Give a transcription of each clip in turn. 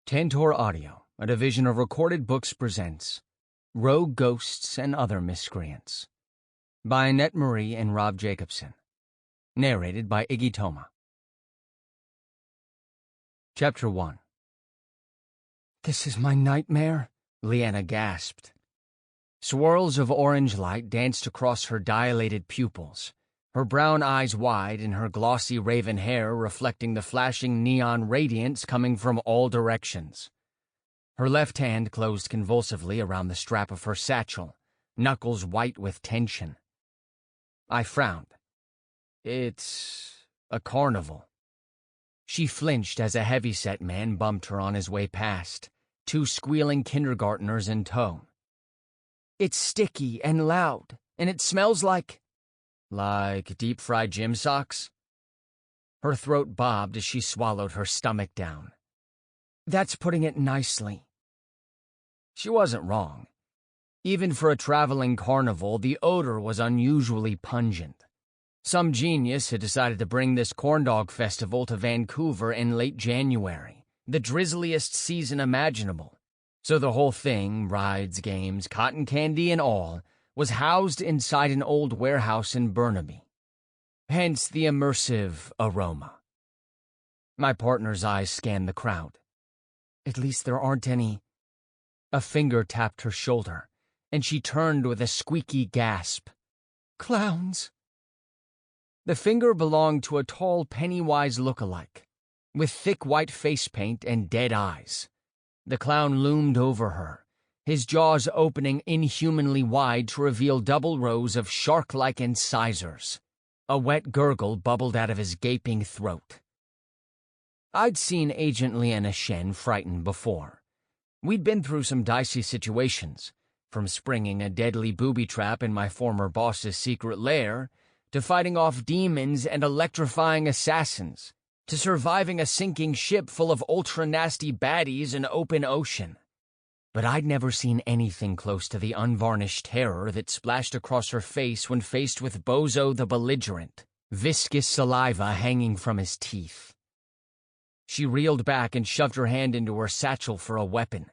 Tantor Audio, a division of Recorded Books, presents Rogue Ghosts and Other Miscreants by Annette Marie and Rob Jacobson. Narrated by Iggy Toma. Chapter 1. "This is my nightmare," Lienna gasped. Swirls of orange light danced across her dilated pupils, her brown eyes wide and her glossy raven hair reflecting the flashing neon radiance coming from all directions. Her left hand closed convulsively around the strap of her satchel, knuckles white with tension. I frowned. "It's a carnival." She flinched as a heavy-set man bumped her on his way past, two squealing kindergartners in tow. "It's sticky and loud, and it smells like deep-fried gym socks?" Her throat bobbed as she swallowed her stomach down. "That's putting it nicely." She wasn't wrong. Even for a traveling carnival, the odor was unusually pungent. Some genius had decided to bring this corndog festival to Vancouver in late January, the drizzliest season imaginable. So the whole thing, rides, games, cotton candy and all, was housed inside an old warehouse in Burnaby. Hence the immersive aroma. My partner's eyes scanned the crowd. "At least there aren't any." A finger tapped her shoulder, and she turned with a squeaky gasp. "Clowns." The finger belonged to a tall Pennywise look-alike, with thick white face paint and dead eyes. The clown loomed over her, his jaws opening inhumanly wide to reveal double rows of shark-like incisors. A wet gurgle bubbled out of his gaping throat. I'd seen Agent Lienna Shen frightened before. We'd been through some dicey situations, from springing a deadly booby trap in my former boss's secret lair, to fighting off demons and electrifying assassins, to surviving a sinking ship full of ultra-nasty baddies in open ocean. But I'd never seen anything close to the unvarnished terror that splashed across her face when faced with Bozo the Belligerent, viscous saliva hanging from his teeth. She reeled back and shoved her hand into her satchel for a weapon.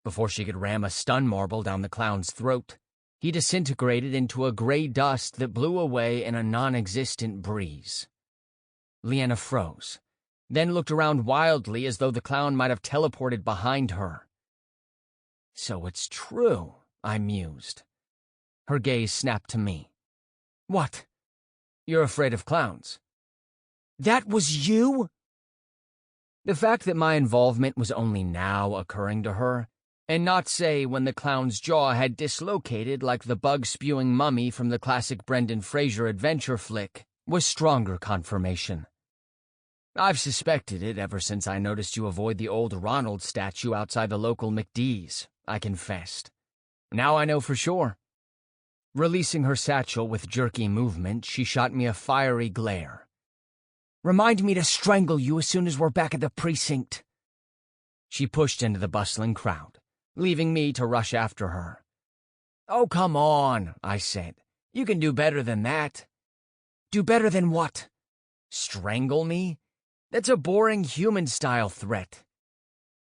Before she could ram a stun marble down the clown's throat, he disintegrated into a gray dust that blew away in a non-existent breeze. Lienna froze, then looked around wildly as though the clown might have teleported behind her. "So it's true," I mused. Her gaze snapped to me. "What? You're afraid of clowns?" "That was you?" The fact that my involvement was only now occurring to her, and not, say, when the clown's jaw had dislocated like the bug-spewing mummy from the classic Brendan Fraser adventure flick, was stronger confirmation. "I've suspected it ever since I noticed you avoid the old Ronald statue outside the local McD's," I confessed. "Now I know for sure." Releasing her satchel with jerky movement, she shot me a fiery glare. "Remind me to strangle you as soon as we're back at the precinct." She pushed into the bustling crowd, leaving me to rush after her. "Oh, come on," I said. "You can do better than that." "Do better than what?" "Strangle me? That's a boring human-style threat."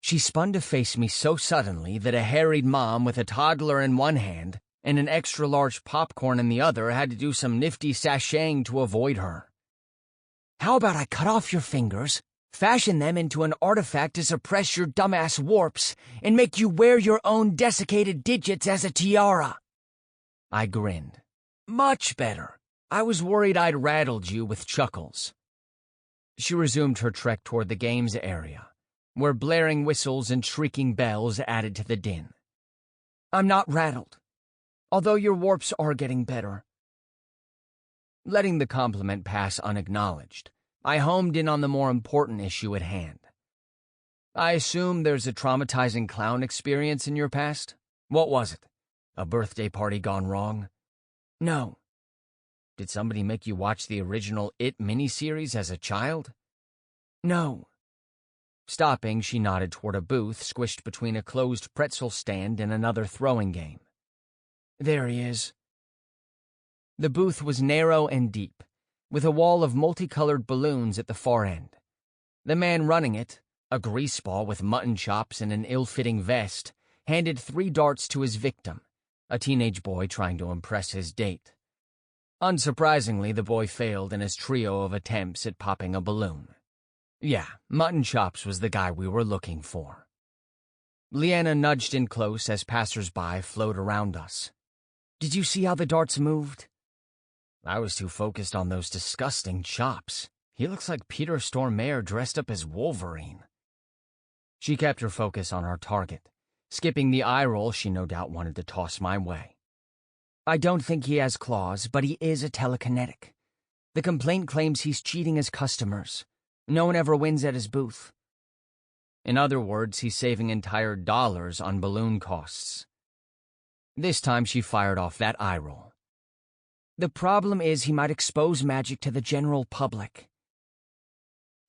She spun to face me so suddenly that a harried mom with a toddler in one hand and an extra-large popcorn in the other had to do some nifty sashaying to avoid her. "How about I cut off your fingers, fashion them into an artifact to suppress your dumbass warps, and make you wear your own desiccated digits as a tiara?" I grinned. "Much better. I was worried I'd rattled you with chuckles." She resumed her trek toward the games area, where blaring whistles and shrieking bells added to the din. "I'm not rattled, although your warps are getting better." Letting the compliment pass unacknowledged, I homed in on the more important issue at hand. "I assume there's a traumatizing clown experience in your past? What was it? A birthday party gone wrong?" "No." "Did somebody make you watch the original It miniseries as a child?" "No." Stopping, she nodded toward a booth squished between a closed pretzel stand and another throwing game. "There he is." The booth was narrow and deep, with a wall of multicolored balloons at the far end. The man running it, A greaseball with mutton chops and an ill-fitting vest handed 3 darts to his victim, a teenage boy trying to impress his date. Unsurprisingly, the boy failed in his trio of attempts at popping a balloon. Yeah, Mutton Chops was the guy we were looking for. Lienna nudged in close as passers-by flowed around us. "Did you see how the darts moved?" I was too focused on those disgusting chops. He looks like Peter Stormare dressed up as Wolverine. She kept her focus on our target, skipping the eye roll she no doubt wanted to toss my way. "I don't think he has claws, but he is a telekinetic. The complaint claims he's cheating his customers. No one ever wins at his booth. In other words, he's saving entire dollars on balloon costs." This time she fired off that eye roll. "The problem is he might expose magic to the general public."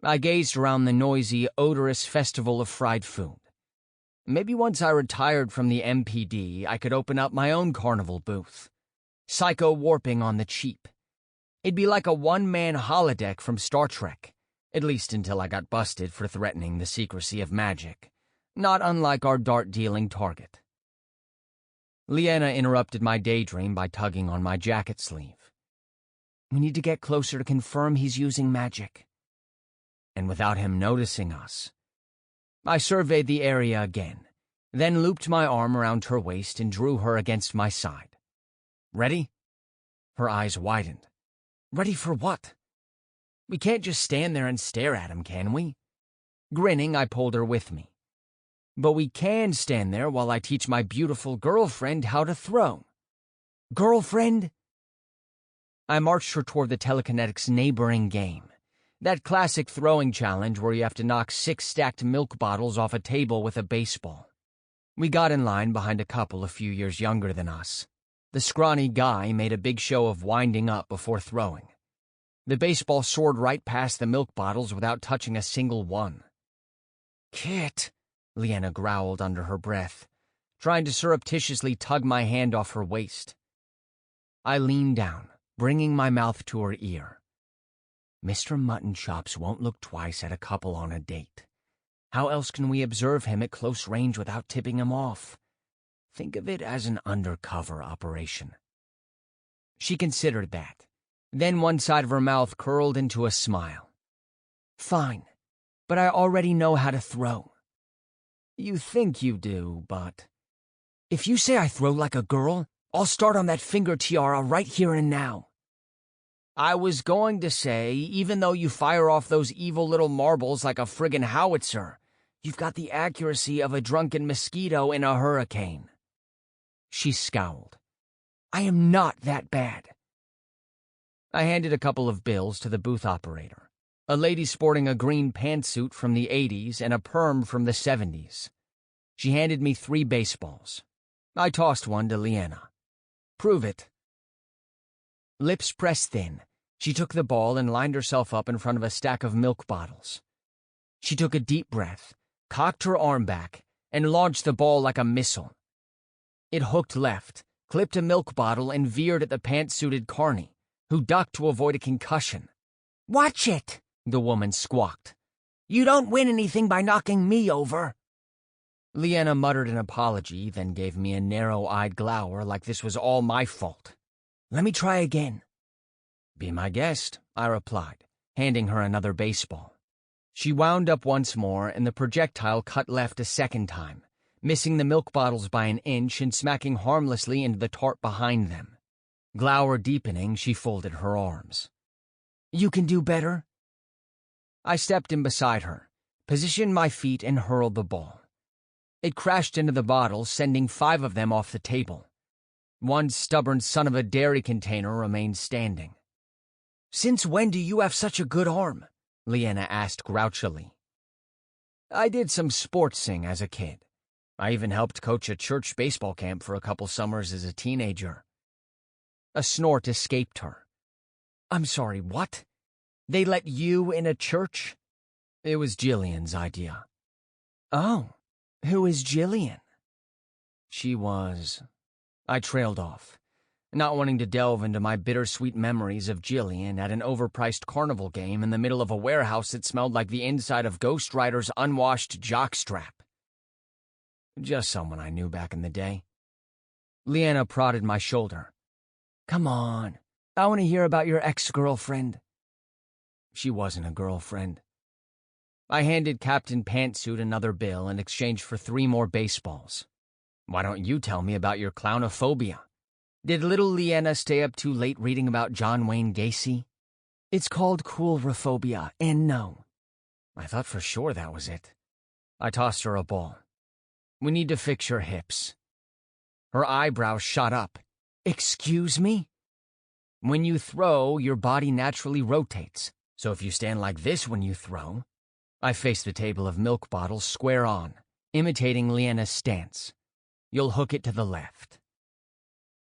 I gazed around the noisy, odorous festival of fried food. Maybe once I retired from the MPD, I could open up my own carnival booth. Psycho warping on the cheap. It'd be like a one-man holodeck from Star Trek, at least until I got busted for threatening the secrecy of magic, not unlike our dart-dealing target. Lienna interrupted my daydream by tugging on my jacket sleeve. "We need to get closer to confirm he's using magic." And without him noticing us, I surveyed the area again, then looped my arm around her waist and drew her against my side. "Ready?" Her eyes widened. "Ready for what? We can't just stand there and stare at him, can we?" Grinning, I pulled her with me. "But we can stand there while I teach my beautiful girlfriend how to throw." "Girlfriend?" I marched her toward the telekinetic's neighboring game. That classic throwing challenge where you have to knock 6 stacked milk bottles off a table with a baseball. We got in line behind a couple a few years younger than us. The scrawny guy made a big show of winding up before throwing. The baseball soared right past the milk bottles without touching a single one. "Kit," Lienna growled under her breath, trying to surreptitiously tug my hand off her waist. I leaned down, bringing my mouth to her ear. "Mr. Mutton Chops won't look twice at a couple on a date. How else can we observe him at close range without tipping him off? Think of it as an undercover operation." She considered that. Then one side of her mouth curled into a smile. "Fine, but I already know how to throw." "You think you do, but..." "If you say I throw like a girl, I'll start on that finger tiara right here and now." "I was going to say, even though you fire off those evil little marbles like a friggin' howitzer, you've got the accuracy of a drunken mosquito in a hurricane." She scowled. "I am not that bad." I handed a couple of bills to the booth operator, a lady sporting a green pantsuit from the 80s and a perm from the 70s. She handed me 3 baseballs. I tossed one to Lienna. "Prove it." Lips pressed thin, she took the ball and lined herself up in front of a stack of milk bottles. She took a deep breath, cocked her arm back, and launched the ball like a missile. It hooked left, clipped a milk bottle, and veered at the pantsuited carny, who ducked to avoid a concussion. "Watch it," the woman squawked. "You don't win anything by knocking me over." Lienna muttered an apology, then gave me a narrow-eyed glower like this was all my fault. "Let me try again." "Be my guest," I replied, handing her another baseball. She wound up once more, and the projectile cut left a second time, missing the milk bottles by an inch and smacking harmlessly into the tarp behind them. Glower deepening, she folded her arms. "You can do better." I stepped in beside her, positioned my feet, and hurled the ball. It crashed into the bottles, sending 5 of them off the table. One stubborn son of a dairy container remained standing. "Since when do you have such a good arm?" Lienna asked grouchily. "I did some sportsing as a kid. I even helped coach a church baseball camp for a couple summers as a teenager." A snort escaped her. "I'm sorry, what? They let you in a church?" "It was Jillian's idea." "Oh, who is Jillian?" "She was..." I trailed off. not wanting to delve into my bittersweet memories of Jillian at an overpriced carnival game in the middle of a warehouse that smelled like the inside of Ghost Rider's unwashed jockstrap. Just someone I knew back in the day. Lienna prodded my shoulder. Come on, I want to hear about your ex-girlfriend. She wasn't a girlfriend. I handed Captain Pantsuit another bill in exchange for 3 more baseballs. Why don't you tell me about your clownophobia? Did little Lienna stay up too late reading about John Wayne Gacy? It's called coulrophobia, and no. I thought for sure that was it. I tossed her a ball. We need to fix your hips. Her eyebrows shot up. Excuse me? When you throw, your body naturally rotates. So if you stand like this when you throw... I faced the table of milk bottles square on, imitating Lienna's stance. You'll hook it to the left.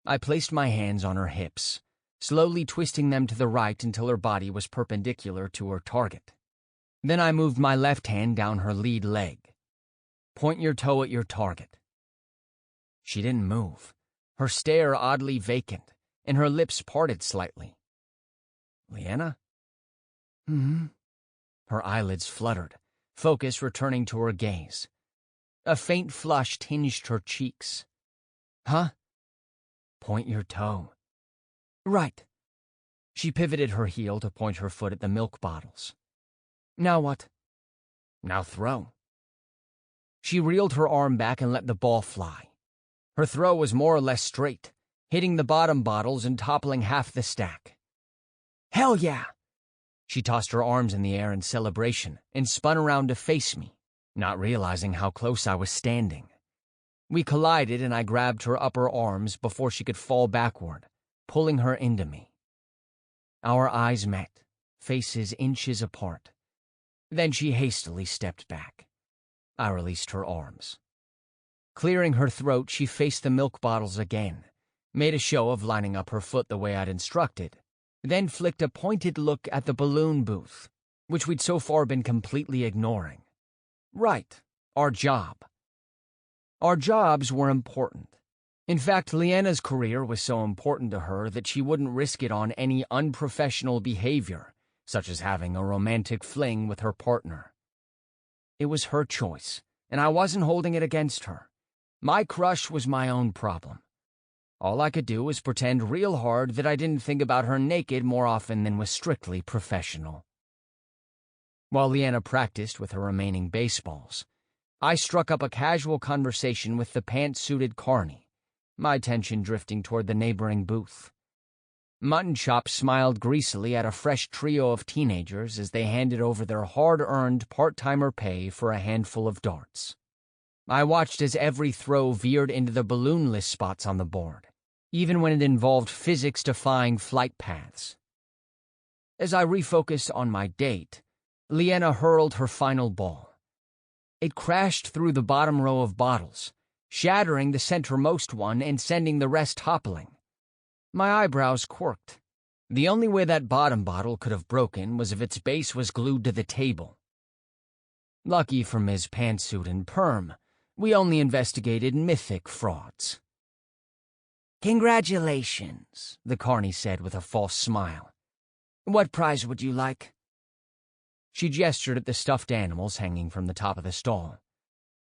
I placed my hands on her hips, slowly twisting them to the right until her body was perpendicular to her target. Then I moved my left hand down her lead leg. Point your toe at your target. She didn't move, her stare oddly vacant, and her lips parted slightly. Lienna? Her eyelids fluttered, focus returning to her gaze. A faint flush tinged her cheeks. Huh? Point your toe. Right. She pivoted her heel to point her foot at the milk bottles. Now what? Now throw. She reeled her arm back and let the ball fly. Her throw was more or less straight, hitting the bottom bottles and toppling half the stack. Hell yeah! She tossed her arms in the air in celebration and spun around to face me, not realizing how close I was standing. We collided and I grabbed her upper arms before she could fall backward, pulling her into me. Our eyes met, faces inches apart. Then she hastily stepped back. I released her arms. Clearing her throat, she faced the milk bottles again, made a show of lining up her foot the way I'd instructed, then flicked a pointed look at the balloon booth, which we'd so far been completely ignoring. Right, our job. Our jobs were important. In fact, Lienna's career was so important to her that she wouldn't risk it on any unprofessional behavior, such as having a romantic fling with her partner. It was her choice, and I wasn't holding it against her. My crush was my own problem. All I could do was pretend real hard that I didn't think about her naked more often than was strictly professional. While Lienna practiced with her remaining baseballs, I struck up a casual conversation with the pantsuited carny, my attention drifting toward the neighboring booth. Mutton Chop smiled greasily at a fresh trio of teenagers as they handed over their hard-earned part-timer pay for a handful of darts. I watched as every throw veered into the balloonless spots on the board, even when it involved physics-defying flight paths. As I refocused on my date, Lienna hurled her final ball. It crashed through the bottom row of bottles, shattering the centermost one and sending the rest toppling. My eyebrows quirked. The only way that bottom bottle could have broken was if its base was glued to the table. Lucky for Ms. Pantsuit and Perm, we only investigated mythic frauds. Congratulations, the carny said with a false smile. What prize would you like? She gestured at the stuffed animals hanging from the top of the stall.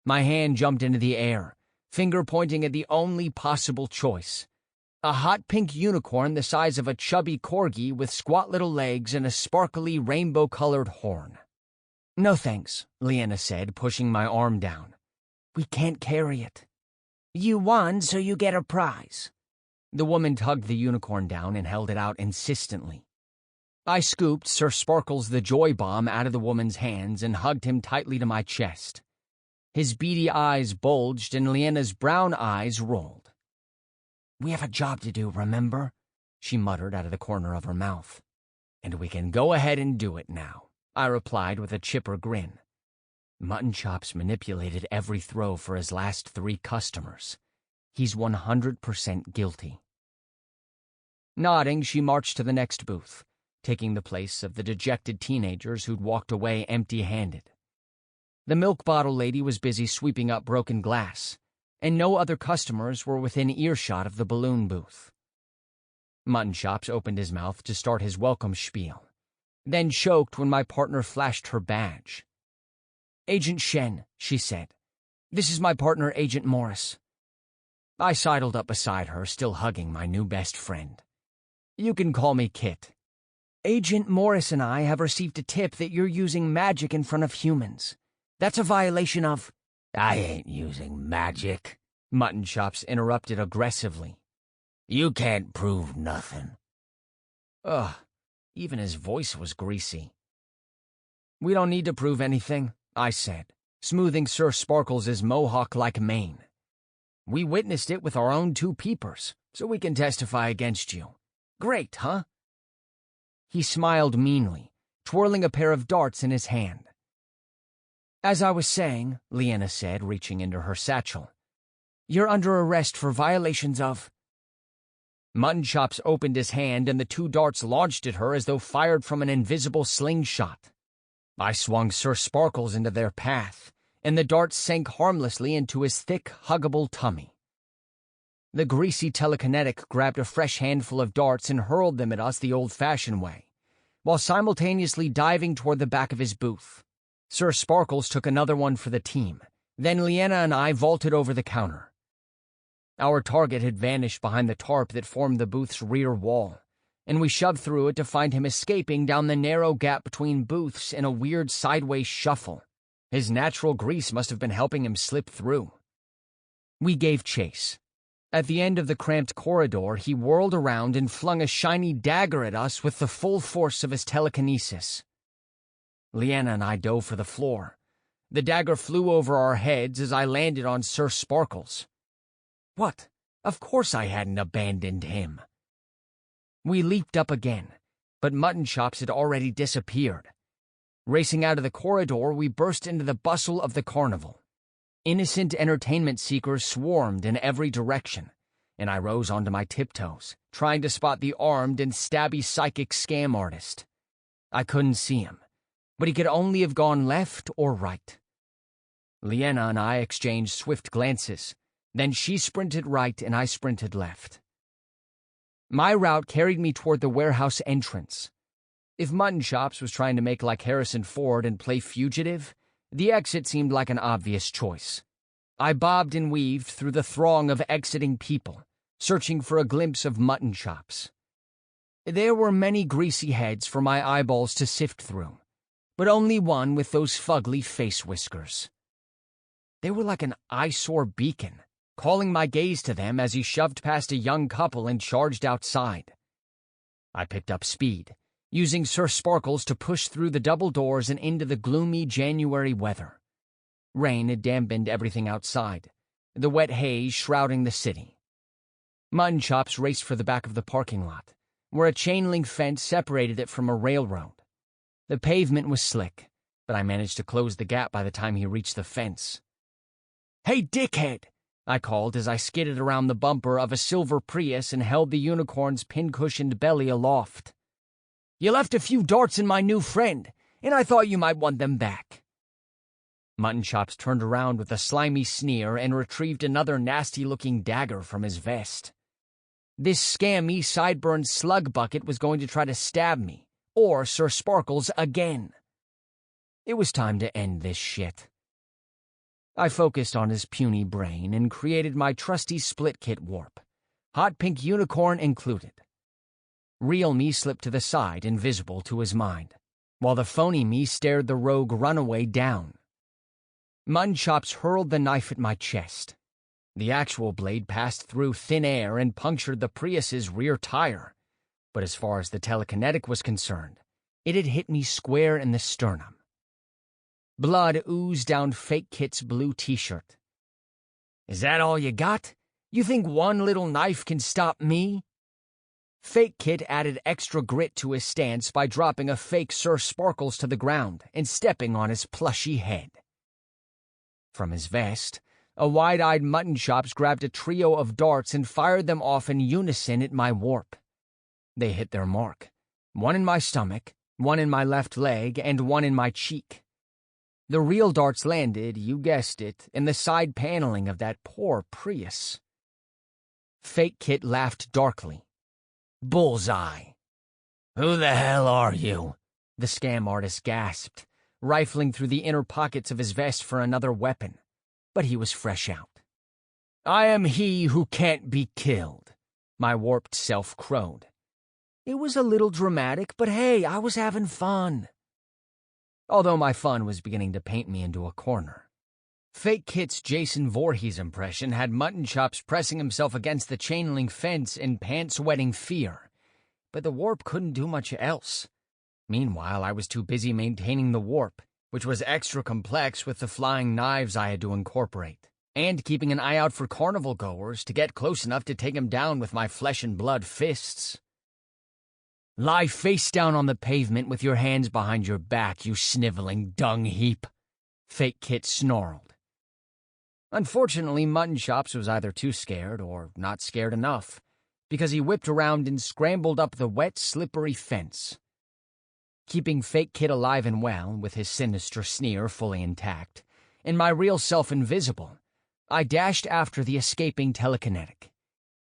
My hand jumped into the air, finger pointing at the only possible choice. A hot pink unicorn the size of a chubby corgi with squat little legs and a sparkly rainbow-colored horn. No thanks, Lienna said, pushing my arm down. We can't carry it. You won, so you get a prize. The woman tugged the unicorn down and held it out insistently. I scooped Sir Sparkles the Joy Bomb out of the woman's hands and hugged him tightly to my chest. His beady eyes bulged and Lienna's brown eyes rolled. We have a job to do, remember? She muttered out of the corner of her mouth. And we can go ahead and do it now, I replied with a chipper grin. Mutton Chops manipulated every throw for his last 3 customers. He's 100% guilty. Nodding, she marched to the next booth, taking the place of the dejected teenagers who'd walked away empty-handed. The milk bottle lady was busy sweeping up broken glass, and no other customers were within earshot of the balloon booth. Muttonchops opened his mouth to start his welcome spiel, then choked when my partner flashed her badge. "Agent Shen," she said. "This is my partner, Agent Morris." I sidled up beside her, still hugging my new best friend. "You can call me Kit. Agent Morris and I have received a tip that you're using magic in front of humans. That's a violation of—" "I ain't using magic," Muttonchops interrupted aggressively. "You can't prove nothing." Ugh, even his voice was greasy. "We don't need to prove anything," I said, smoothing Sir Sparkles' mohawk-like mane. "We witnessed it with our own two peepers, so we can testify against you. Great, huh?" He smiled meanly, twirling a pair of darts in his hand. "As I was saying," Lienna said, reaching into her satchel, "you're under arrest for violations of—" Muttonchops opened his hand and the two darts launched at her as though fired from an invisible slingshot. I swung Sir Sparkles into their path, and the darts sank harmlessly into his thick, huggable tummy. The greasy telekinetic grabbed a fresh handful of darts and hurled them at us the old-fashioned way, while simultaneously diving toward the back of his booth. Sir Sparkles took another one for the team. Then Lienna and I vaulted over the counter. Our target had vanished behind the tarp that formed the booth's rear wall, and we shoved through it to find him escaping down the narrow gap between booths in a weird sideways shuffle. His natural grease must have been helping him slip through. We gave chase. At the end of the cramped corridor, he whirled around and flung a shiny dagger at us with the full force of his telekinesis. Lienna and I dove for the floor. The dagger flew over our heads as I landed on Sir Sparkles. What? Of course I hadn't abandoned him. We leaped up again, but Muttonchops had already disappeared. Racing out of the corridor, we burst into the bustle of the carnival. Innocent entertainment seekers swarmed in every direction, and I rose onto my tiptoes, trying to spot the armed and stabby psychic scam artist. I couldn't see him, but he could only have gone left or right. Lienna and I exchanged swift glances. Then she sprinted right and I sprinted left. My route carried me toward the warehouse entrance. If Muttonchops was trying to make like Harrison Ford and play fugitive, the exit seemed like an obvious choice. I bobbed and weaved through the throng of exiting people, searching for a glimpse of Muttonchops. There were many greasy heads for my eyeballs to sift through, but only one with those fugly face whiskers. They were like an eyesore beacon, calling my gaze to them as he shoved past a young couple and charged outside. I picked up speed, using Sir Sparkles to push through the double doors and into the gloomy January weather. Rain had dampened everything outside, the wet haze shrouding the city. Muttonchops raced for the back of the parking lot, where a chain-link fence separated it from a railroad. The pavement was slick, but I managed to close the gap by the time he reached the fence. "Hey, dickhead!" I called as I skidded around the bumper of a silver Prius and held the unicorn's pin-cushioned belly aloft. "You left a few darts in my new friend, and I thought you might want them back." Muttonchops turned around with a slimy sneer and retrieved another nasty-looking dagger from his vest. This scammy, sideburn slug bucket was going to try to stab me, or Sir Sparkles again. It was time to end this shit. I focused on his puny brain and created my trusty split-kit warp, hot pink unicorn included. Real me slipped to the side, invisible to his mind, while the phony me stared the rogue runaway down. Muttonchops hurled the knife at my chest. The actual blade passed through thin air and punctured the Prius's rear tire, but as far as the telekinetic was concerned, it had hit me square in the sternum. Blood oozed down Fake Kit's blue t-shirt. "Is that all you got? You think one little knife can stop me?" Fake Kit added extra grit to his stance by dropping a fake Sir Sparkles to the ground and stepping on his plushy head. From his vest, a wide-eyed Muttonchops grabbed a trio of darts and fired them off in unison at my warp. They hit their mark, one in my stomach, one in my left leg, and one in my cheek. The real darts landed, you guessed it, in the side paneling of that poor Prius. Fake Kit laughed darkly. Bullseye. Who the hell are you? The scam artist gasped, rifling through the inner pockets of his vest for another weapon. But he was fresh out. I am he who can't be killed, my warped self crowed. It was a little dramatic, but hey, I was having fun. Although my fun was beginning to paint me into a corner. Fake Kit's Jason Voorhees impression had Mutton Chops pressing himself against the chain-link fence in pants-wetting fear, but the warp couldn't do much else. Meanwhile, I was too busy maintaining the warp, which was extra complex with the flying knives I had to incorporate, and keeping an eye out for carnival goers to get close enough to take him down with my flesh-and-blood fists. Lie face down on the pavement with your hands behind your back, you sniveling dung heap, Fake Kit snarled. Unfortunately, Mutton Chops was either too scared or not scared enough, because he whipped around and scrambled up the wet, slippery fence. Keeping Fake Kit alive and well, with his sinister sneer fully intact, and my real self invisible, I dashed after the escaping telekinetic.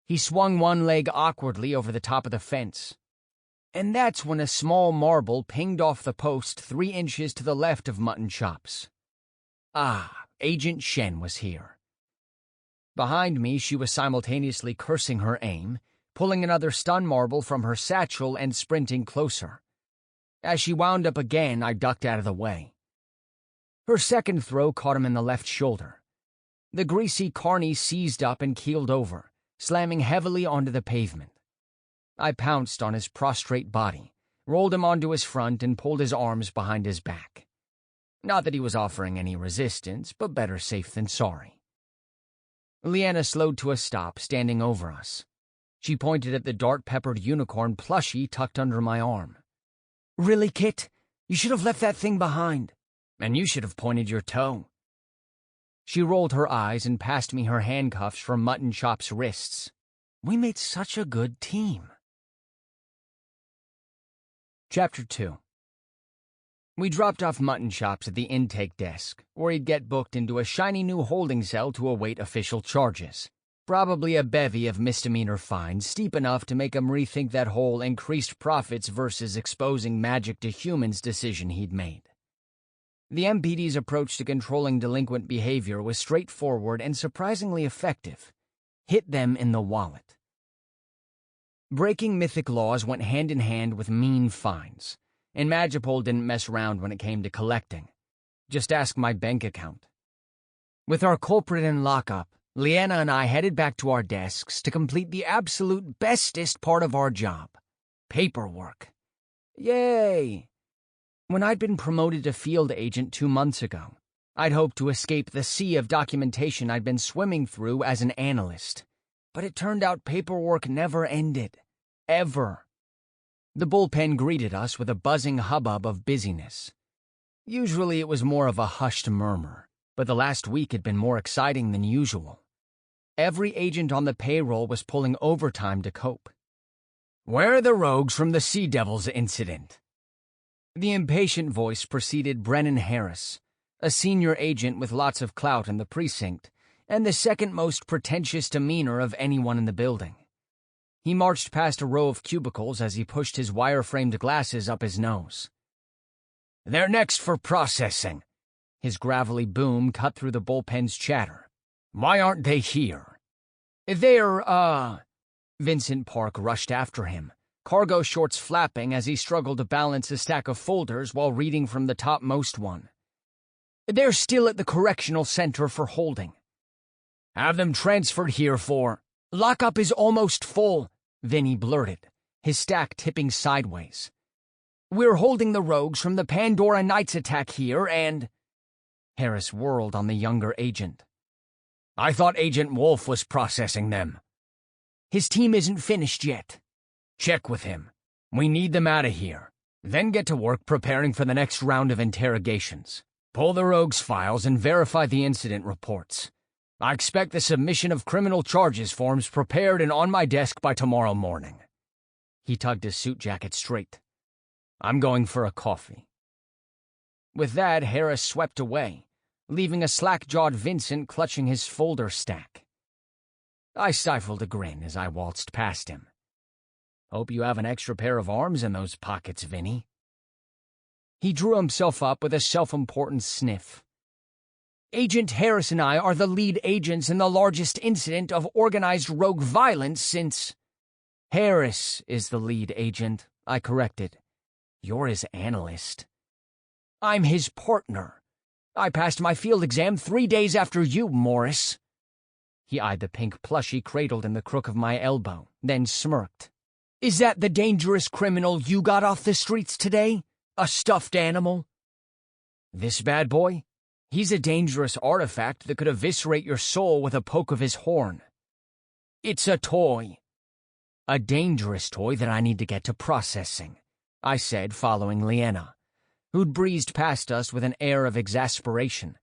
He swung one leg awkwardly over the top of the fence. And that's when a small marble pinged off the post 3 inches to the left of Mutton Chops. Ah, Agent Shen was here. Behind me, she was simultaneously cursing her aim, pulling another stun marble from her satchel and sprinting closer. As she wound up again, I ducked out of the way. Her second throw caught him in the left shoulder. The greasy carny seized up and keeled over, slamming heavily onto the pavement. I pounced on his prostrate body, rolled him onto his front, and pulled his arms behind his back. Not that he was offering any resistance, but better safe than sorry. Lienna slowed to a stop, standing over us. She pointed at the dart-peppered unicorn plushie tucked under my arm. Really, Kit? You should have left that thing behind. And you should have pointed your toe. She rolled her eyes and passed me her handcuffs from Mutton Chop's wrists. We made such a good team. Chapter 2. We dropped off Mutton Chops at the intake desk, where he'd get booked into a shiny new holding cell to await official charges. Probably a bevy of misdemeanor fines steep enough to make him rethink that whole increased profits versus exposing magic to humans decision he'd made. The MPD's approach to controlling delinquent behavior was straightforward and surprisingly effective. Hit them in the wallet. Breaking mythic laws went hand in hand with mean fines. And MagiPol didn't mess around when it came to collecting. Just ask my bank account. With our culprit in lockup, Lienna and I headed back to our desks to complete the absolute bestest part of our job. Paperwork. Yay! When I'd been promoted to field agent 2 months ago, I'd hoped to escape the sea of documentation I'd been swimming through as an analyst. But it turned out paperwork never ended. Ever. The bullpen greeted us with a buzzing hubbub of busyness. Usually it was more of a hushed murmur, but the last week had been more exciting than usual. Every agent on the payroll was pulling overtime to cope. Where are the rogues from the Sea Devils incident? The impatient voice preceded Brennan Harris, a senior agent with lots of clout in the precinct, and the second most pretentious demeanor of anyone in the building. He marched past a row of cubicles as he pushed his wire-framed glasses up his nose. They're next for processing. His gravelly boom cut through the bullpen's chatter. Why aren't they here? They're, Vincent Park rushed after him, cargo shorts flapping as he struggled to balance a stack of folders while reading from the topmost one. They're still at the correctional center for holding. Have them transferred here for... Lockup is almost full, Vinny blurted, his stack tipping sideways. We're holding the rogues from the Pandora Knights attack here and... Harris whirled on the younger agent. I thought Agent Wolf was processing them. His team isn't finished yet. Check with him. We need them out of here. Then get to work preparing for the next round of interrogations. Pull the rogues' files and verify the incident reports. I expect the submission of criminal charges forms prepared and on my desk by tomorrow morning. He tugged his suit jacket straight. I'm going for a coffee. With that, Harris swept away, leaving a slack-jawed Vincent clutching his folder stack. I stifled a grin as I waltzed past him. Hope you have an extra pair of arms in those pockets, Vinny. He drew himself up with a self-important sniff. Agent Harris and I are the lead agents in the largest incident of organized rogue violence since... Harris is the lead agent, I corrected. You're his analyst. I'm his partner. I passed my field exam 3 days after you, Morris. He eyed the pink plushie cradled in the crook of my elbow, then smirked. Is that the dangerous criminal you got off the streets today? A stuffed animal? This bad boy? He's a dangerous artifact that could eviscerate your soul with a poke of his horn. It's a toy. A dangerous toy that I need to get to processing, I said, following Lienna, who'd breezed past us with an air of exasperation.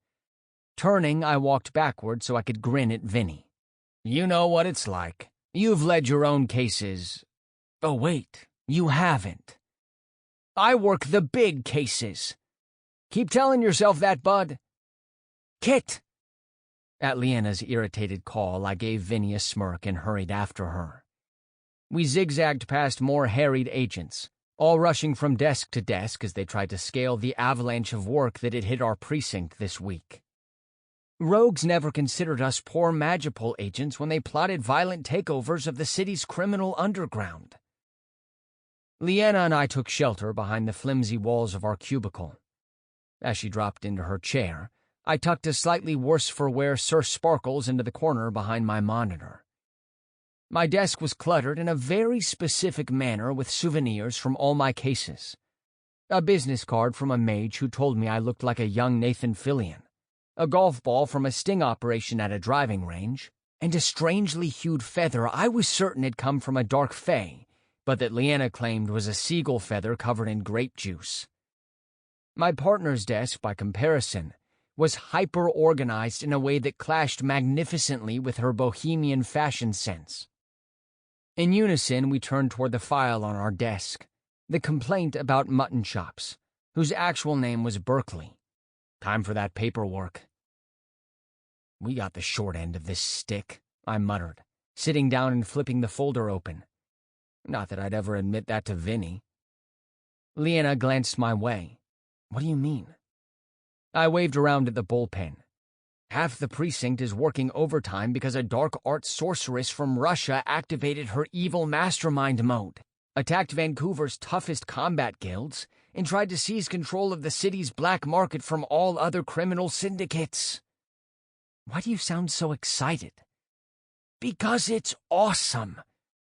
Turning, I walked backward so I could grin at Vinny. You know what it's like. You've led your own cases. Oh, wait, you haven't. I work the big cases. Keep telling yourself that, bud. Kit! At Lienna's irritated call, I gave Vinny a smirk and hurried after her. We zigzagged past more harried agents, all rushing from desk to desk as they tried to scale the avalanche of work that had hit our precinct this week. Rogues never considered us poor MagiPol agents when they plotted violent takeovers of the city's criminal underground. Lienna and I took shelter behind the flimsy walls of our cubicle. As she dropped into her chair, I tucked a slightly worse-for-wear Sir Sparkles into the corner behind my monitor. My desk was cluttered in a very specific manner with souvenirs from all my cases. A business card from a mage who told me I looked like a young Nathan Fillion, a golf ball from a sting operation at a driving range, and a strangely hued feather I was certain had come from a dark fae, but that Lienna claimed was a seagull feather covered in grape juice. My partner's desk, by comparison, was hyper-organized in a way that clashed magnificently with her bohemian fashion sense. In unison, we turned toward the file on our desk, the complaint about mutton chops, whose actual name was Berkeley. Time for that paperwork. We got the short end of this stick, I muttered, sitting down and flipping the folder open. Not that I'd ever admit that to Vinny. Lienna glanced my way. What do you mean? I waved around at the bullpen. Half the precinct is working overtime because a dark art sorceress from Russia activated her evil mastermind mode, attacked Vancouver's toughest combat guilds, and tried to seize control of the city's black market from all other criminal syndicates. Why do you sound so excited? Because it's awesome,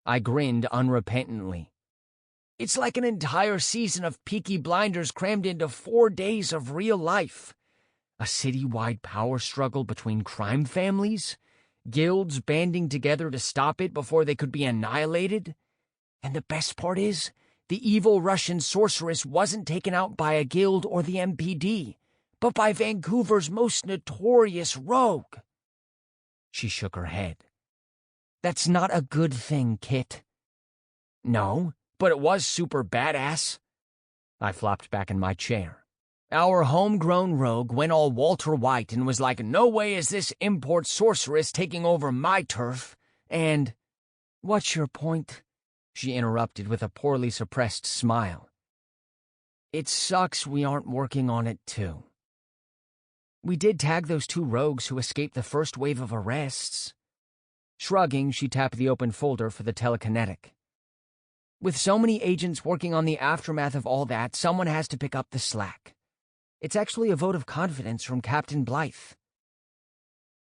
I grinned unrepentantly. It's like an entire season of Peaky Blinders crammed into 4 days of real life. A city-wide power struggle between crime families, guilds banding together to stop it before they could be annihilated. And the best part is, the evil Russian sorceress wasn't taken out by a guild or the MPD, but by Vancouver's most notorious rogue. She shook her head. That's not a good thing, Kit. No, but it was super badass. I flopped back in my chair. Our homegrown rogue went all Walter White and was like, no way is this import sorceress taking over my turf, and... What's your point? She interrupted with a poorly suppressed smile. It sucks we aren't working on it too. We did tag those 2 rogues who escaped the first wave of arrests. Shrugging, she tapped the open folder for the telekinetic. With so many agents working on the aftermath of all that, someone has to pick up the slack. It's actually a vote of confidence from Captain Blythe.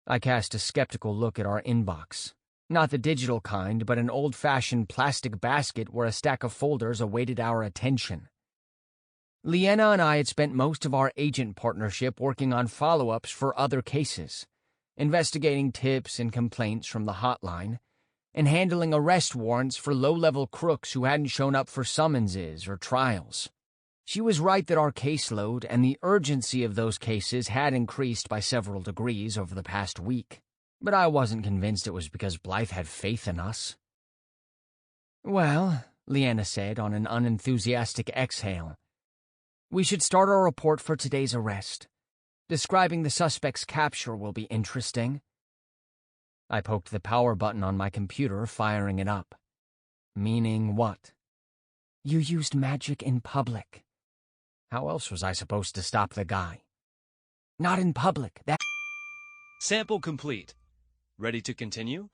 I cast a skeptical look at our inbox. Not the digital kind, but an old-fashioned plastic basket where a stack of folders awaited our attention. Lienna and I had spent most of our agent partnership working on follow-ups for other cases, investigating tips and complaints from the hotline, and handling arrest warrants for low-level crooks who hadn't shown up for summonses or trials. She was right that our caseload and the urgency of those cases had increased by several degrees over the past week, but I wasn't convinced it was because Blythe had faith in us. Well, Lienna said on an unenthusiastic exhale, we should start our report for today's arrest. Describing the suspect's capture will be interesting. I poked the power button on my computer, firing it up. Meaning what? You used magic in public. How else was I supposed to stop the guy? Not in public, that— Sample complete. Ready to continue?